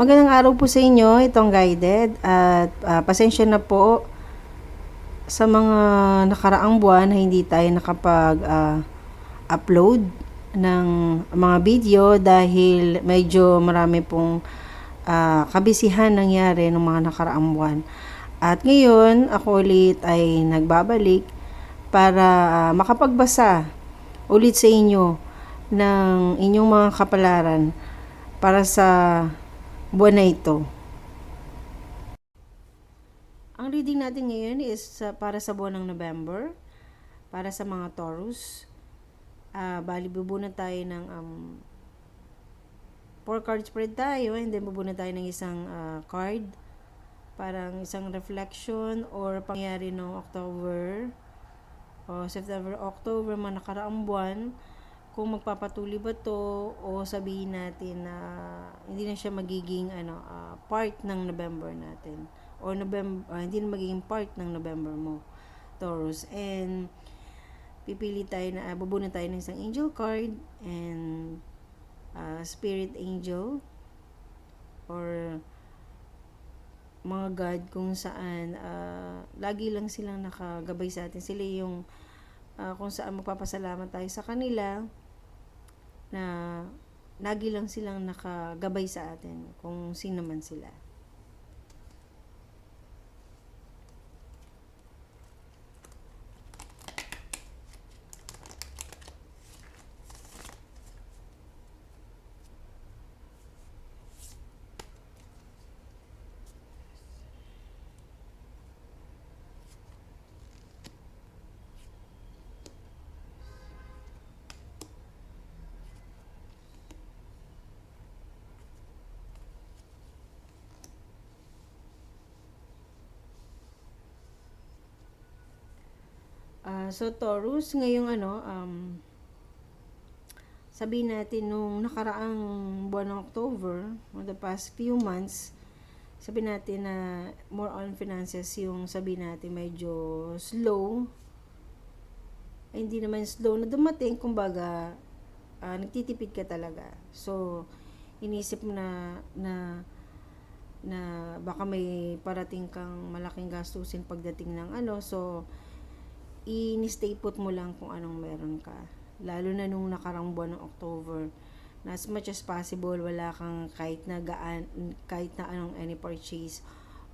Magandang araw po sa inyo, itong guided at pasensya na po sa mga nakaraang buwan na hindi tayo nakapag-upload ng mga video dahil medyo marami pong kabisihan nangyari ng mga nakaraang buwan. At ngayon, ako ulit ay nagbabalik para makapagbasa ulit sa inyo ng inyong mga kapalaran para sa buwan na ito. Ang reading natin ngayon is para sa buwan ng November, para sa mga Taurus. Bali, bubunan tayo ng 4 card spread tayo, and then bubunan tayo ng isang card, parang isang reflection or pangyayari ng October o September, October, mga nakaraang buwan, kung magpapatuloy ba to o sabihin natin na hindi na siya magiging part ng November natin o November, hindi na magiging part ng November mo, Taurus. And pipili tayo na bubunan tayo ng isang angel card and spirit angel or mga God, kung saan lagi lang silang nakagabay sa atin. Sila yung kung saan magpapasalamat tayo sa kanila na lagi lang silang nakagabay sa atin kung sino man sila. So Taurus, ngayong sabihin natin nung nakaraang buwan ng October, or the past few months, sabihin natin na more on finances yung sabihin natin medyo slow. Hindi naman slow na dumating, kumbaga nagtitipid ka talaga. So inisip mo na baka may parating kang malaking gastusin pagdating ng so i-stay put mo lang kung anong meron ka. Lalo na nung nakarang buwan ng October, na as much as possible, wala kang kahit na anong any purchase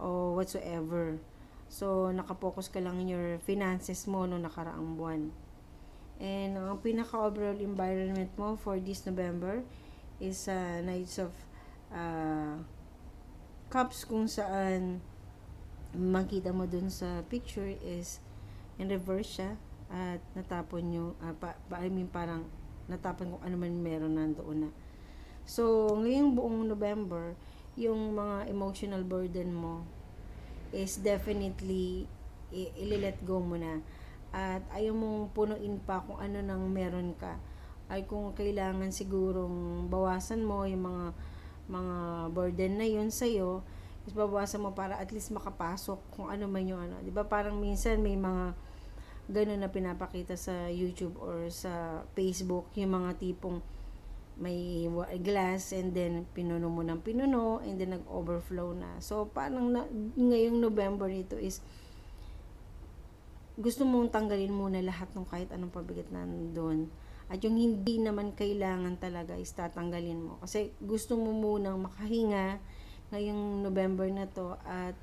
o whatsoever. So, nakapokus ka lang in your finances mo nung nakaraang buwan. And ang pinaka-overall environment mo for this November is Knights of Cups, kung saan makita mo dun sa picture is in reverse siya at natapon nyo, parang natapon kung ano man meron nandoon na. So, ngayong buong November, yung mga emotional burden mo is definitely i-let go mo na. At ayaw mong punuin pa kung ano nang meron ka. Ay kung kailangan sigurong bawasan mo yung mga burden na yun sa'yo, is babawasan mo para at least makapasok kung ano man yung Diba parang minsan may mga ganun na pinapakita sa YouTube or sa Facebook, yung mga tipong may glass and then pinuno mo ng pinuno and then nag-overflow na. So, parang ngayong November nito is gusto mong tanggalin muna lahat ng kahit anong pabigat na doon. At yung hindi naman kailangan talaga is tatanggalin mo. Kasi gusto mo munang makahinga ngayong November na to at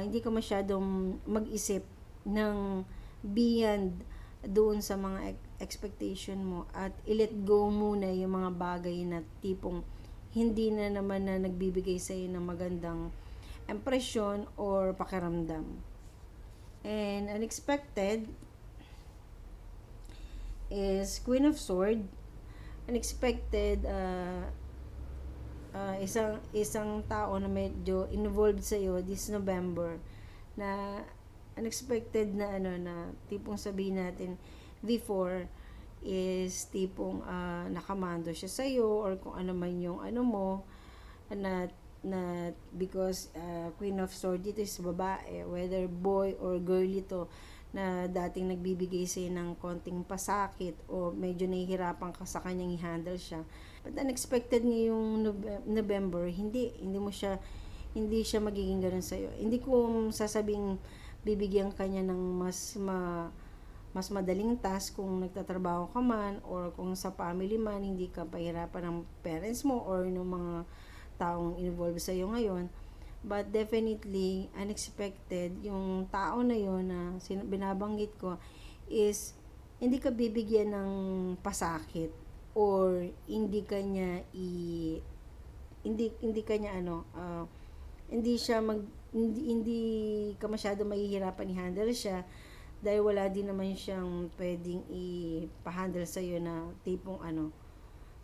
hindi ka masyadong mag-isip ng beyond doon sa mga expectation mo at i-let go muna yung mga bagay na tipong hindi na naman na nagbibigay sa iyo ng magandang impression or pakiramdam. And unexpected is Queen of Swords. Unexpected, isang tao na medyo involved sa iyo this November na unexpected na na tipong sabihin natin before is tipong nakamando siya sa iyo or kung ano man yung mo na because Queen of Swords dito is babae, whether boy or girl ito, na dating nagbibigay sa'yo ng konting pasakit o medyo nahihirapan ka sa kanyang i-handle siya. But unexpected ngayong November, hindi siya magiging ganun sa'yo. Hindi ko sasabing bibigyan kanya ng mas madaling task kung nagtatrabaho ka man, or kung sa family man, hindi ka pahirapan ng parents mo or ng mga taong involved sa'yo ngayon. But definitely, unexpected, yung tao na yun na binabanggit ko is, hindi ka bibigyan ng pasakit, or hindi kanya hindi kanya hindi ka masyado mahihirapan i-handle siya, dahil wala din naman siyang pwedeng i-handle sa iyo na tipong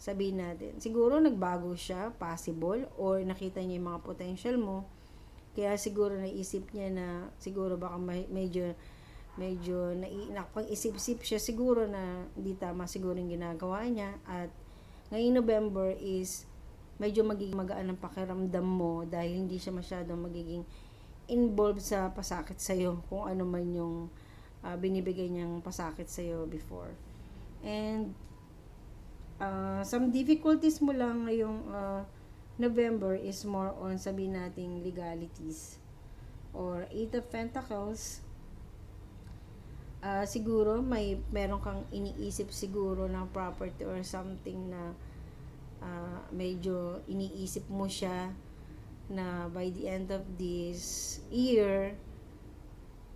sabihin natin, siguro nagbago siya, possible, or nakita niya yung mga potential mo, kaya siguro naisip niya na siguro baka medyo nakapag-isip-isip siya siguro na hindi tama siguro yung ginagawa niya. At ngayong November is medyo magiging magaan ang pakiramdam mo, dahil hindi siya masyadong magiging involved sa pasakit sa'yo, kung ano man yung binibigay niyang pasakit sa'yo before. And some difficulties mo lang ngayong November is more on, sabihin nating, legalities or 8 of Pentacles. Siguro meron kang iniisip siguro ng property or something na medyo iniisip mo siya na by the end of this year,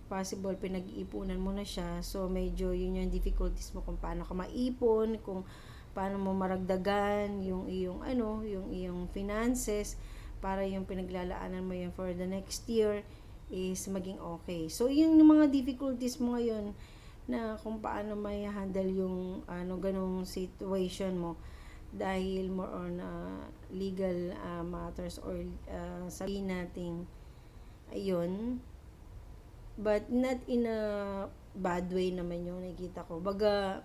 possible pinag-iipunan mo na siya. So medyo yun yung difficulties mo, kung paano ka maipon, kung paano mo maragdagan yung iyong finances, para yung pinaglalaanan mo yun for the next year is maging okay. So yung mga difficulties mo ngayon, na kung paano may handle yung ganong situation mo, dahil more on legal matters, or sabihin natin ayun, but not in a bad way naman yung nakikita ko. Baga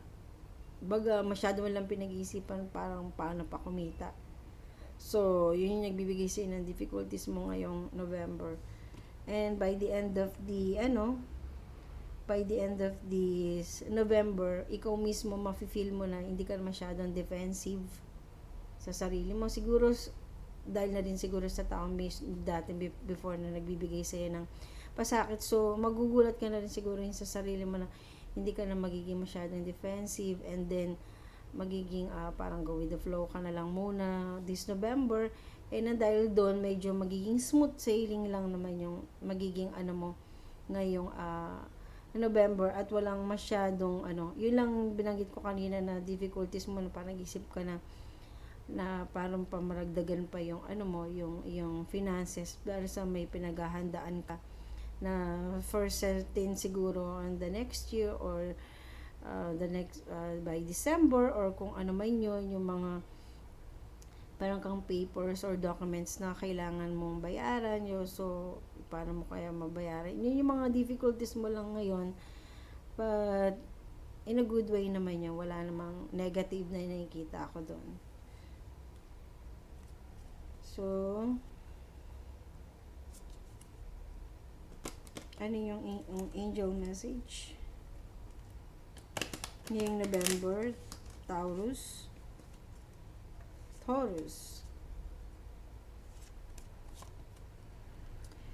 masyado mo lang pinag-iisipan parang paano pa kumita. So yun yung nagbibigay sa'yo ng difficulties mo ngayong November. And by the end of this November, ikaw mismo mafe-feel mo na hindi ka masyadong defensive sa sarili mo. Siguro dahil na din siguro sa taong dati before na nagbibigay sa'yo ng pasakit. So magugulat ka na rin siguro sa sarili mo na hindi ka na magiging masyadong defensive, and then magiging parang go with the flow ka na lang muna this November. Na dahil doon medyo magiging smooth sailing lang naman yung magiging mo ngayong November, at walang masyadong yun lang binanggit ko kanina na difficulties mo, na parang nag-isip ka na parang pamaragdagan pa yung yung finances, dahil sa may pinaghahandaan ka na for certain siguro on the next year, or the next by December, or kung ano man yun, yung mga parang kang papers or documents na kailangan mong bayaran yun. So paano mo kaya mabayaran yun, yung mga difficulties mo lang ngayon, but in a good way naman yun, wala namang negative na nakikita ako doon. So ano yung angel message ngayong November? Taurus,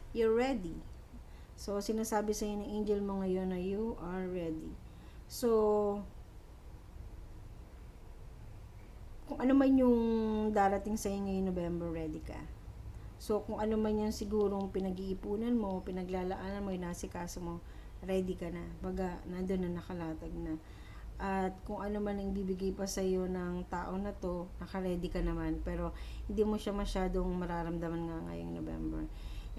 you're ready. So sinasabi sa ng angel mo ngayon na you are ready. So kung ano man yung darating sa iyo ngayong November, ready ka. So kung ano man yung sigurong pinag-iipunan mo, pinaglalaanan mo, inasikaso mo, ready ka na. Baga nandoon na, nakalatag na. At kung ano man ang bibigay pa sa iyo ng tao na to, naka-ready ka naman, pero hindi mo siya masyadong mararamdaman nga ngayong November.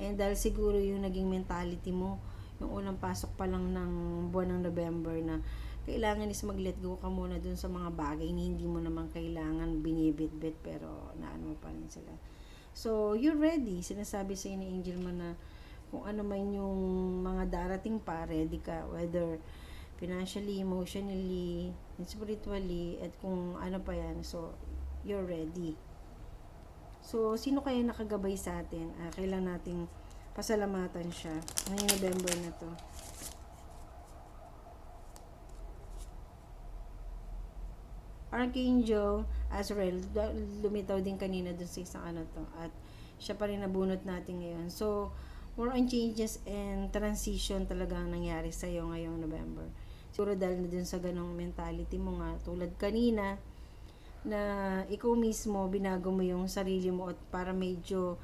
And dahil siguro yung naging mentality mo yung unang pasok pa lang ng buwan ng November, na kailangan is mag-let go ka muna dun sa mga bagay na hindi mo naman kailangan binibit-bit, pero naano mo pa rin sila. So you're ready. Sinasabi sa iyo ni angel mo na kung ano man yung mga darating pa, ready ka, whether financially, emotionally, spiritually, at kung ano pa yan. So you're ready. So sino kaya nakagabay sa atin? Kailangan nating pasalamatan siya ngayong November na to. Archangel Azrael, lumitaw din kanina dun sa isang ano to. At siya pa rin nabunot natin ngayon. So, more on changes and transition talaga ang nangyari sa'yo ngayong November. Siguro dahil na dun sa ganong mentality mo nga, tulad kanina, na ikaw mismo, binago mo yung sarili mo at para medyo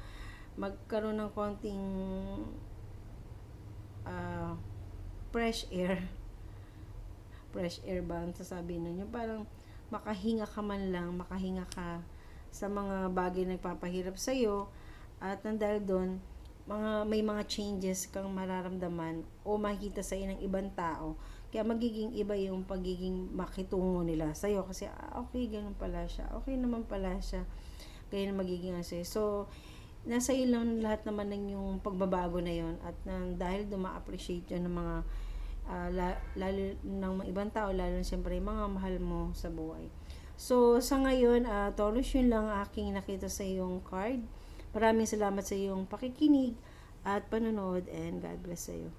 magkaroon ng konting fresh ba ang sasabihin nun? Yung parang makahinga ka man lang, makahinga ka sa mga bagay na nagpapahirap sa'yo at nang dahil doon, may mga changes kang mararamdaman o makikita sa ng ibang tao. Kaya magiging iba yung pagiging makitungo nila sa'yo kasi okay, ganun pala siya. Okay naman pala siya. Kaya na magiging sa'yo. So, nasa iyo lang lahat naman ng yung pagbabago na yon at dahil ma-appreciate yun ng mga lalo ng mga ibang tao, lalo siyempre mga mahal mo sa buhay. So, sa ngayon, Taurus, yun lang aking nakita sa iyong card. Maraming salamat sa iyong pakikinig at panonood and God bless sa iyo.